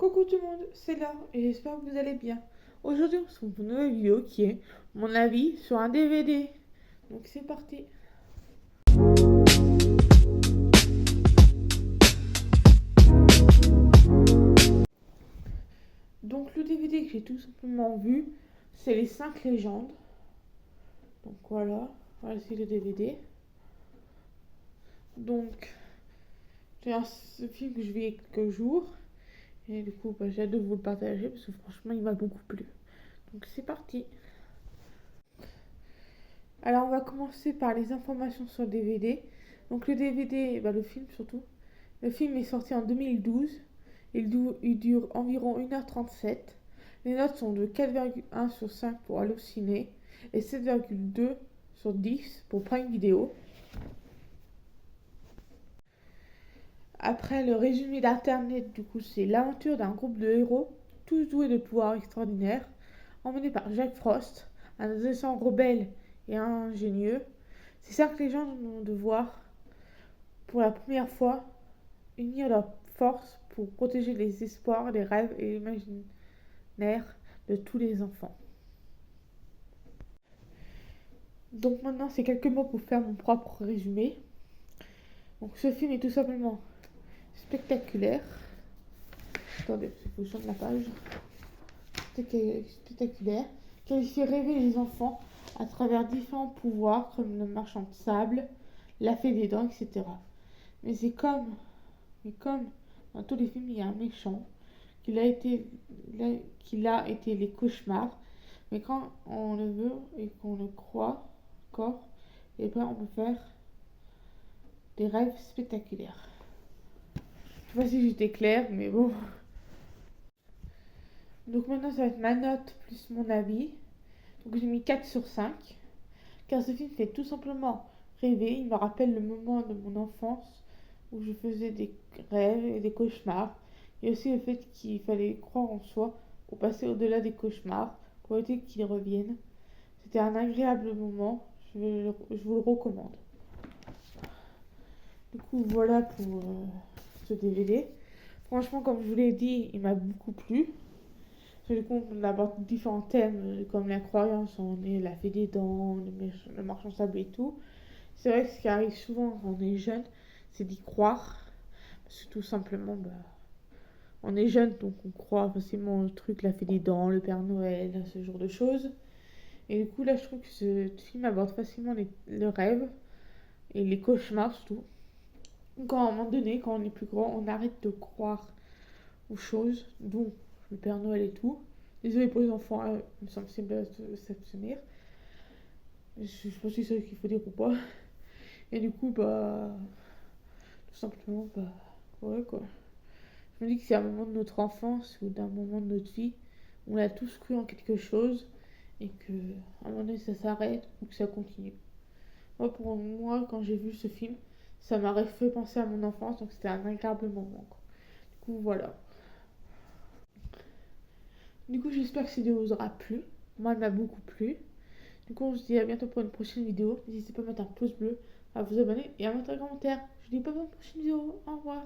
Coucou tout le monde, c'est Laure et j'espère que vous allez bien. Aujourd'hui, on se retrouve pour une nouvelle vidéo qui est mon avis sur un DVD. Donc c'est parti. Donc le DVD que j'ai tout simplement vu, c'est les 5 légendes. Donc voilà, c'est le DVD. Donc c'est un film que je vis il y a quelques jours. Et du coup, j'ai hâte de vous le partager parce que franchement, il m'a beaucoup plu. Donc c'est parti. Alors on va commencer par les informations sur le DVD. Donc le DVD, le film surtout. Le film est sorti en 2012. Il dure environ 1h37. Les notes sont de 4,1 sur 5 pour Allociné et 7,2 sur 10 pour Prime Video. Après le résumé d'internet, du coup, c'est l'aventure d'un groupe de héros, tous doués de pouvoirs extraordinaires, emmenés par Jack Frost, un adolescent rebelle et ingénieux. Ces 5 légendes vont devoir, pour la première fois, unir leurs forces pour protéger les espoirs, les rêves et l'imaginaire de tous les enfants. Donc maintenant, c'est quelques mots pour faire mon propre résumé. Donc ce film est tout simplement spectaculaire. Attendez, il faut que je tourne la page. Spectaculaire, qui fait rêver les enfants à travers différents pouvoirs comme le marchand de sable, la fée des dents, etc. Mais comme dans tous les films, il y a un méchant qu'il a été les cauchemars. Mais quand on le veut et qu'on le croit encore, et bien on peut faire des rêves spectaculaires. Je sais pas si j'étais claire, mais bon. Donc maintenant, ça va être ma note plus mon avis. Donc j'ai mis 4 sur 5. Car ce film fait tout simplement rêver. Il me rappelle le moment de mon enfance où je faisais des rêves et des cauchemars. Et aussi le fait qu'il fallait croire en soi pour passer au-delà des cauchemars, pour éviter qu'ils reviennent. C'était un agréable moment. Je vous le recommande. Du coup, voilà pour ce DVD. Franchement, comme je vous l'ai dit, il m'a beaucoup plu. Du coup, on aborde différents thèmes comme la croyance en est, la fée des dents, le marchand de sable et tout. C'est vrai que ce qui arrive souvent quand on est jeune, c'est d'y croire. Parce que tout simplement, on est jeune, donc on croit facilement au truc, la fée des dents, le Père Noël, ce genre de choses. Et du coup, là, je trouve que ce film aborde facilement le rêve et les cauchemars surtout. Donc, à un moment donné, quand on est plus grand, on arrête de croire aux choses, dont le Père Noël et tout. Désolé pour les enfants, hein, il me semble que c'est bien de s'abstenir. Je sais pas si c'est ce qu'il faut dire ou pas. Et du coup, tout simplement, ouais quoi. Je me dis que c'est un moment de notre enfance ou d'un moment de notre vie où on a tous cru en quelque chose et que à un moment donné ça s'arrête ou que ça continue. Pour moi, quand j'ai vu ce film, ça m'a fait penser à mon enfance, donc c'était un agréable moment, quoi. Du coup, voilà. Du coup, j'espère que cette vidéo vous aura plu. Moi, elle m'a beaucoup plu. Du coup, on se dit à bientôt pour une prochaine vidéo. N'hésitez pas à mettre un pouce bleu, à vous abonner et à mettre un commentaire. Je vous dis pas pour une prochaine vidéo. Au revoir.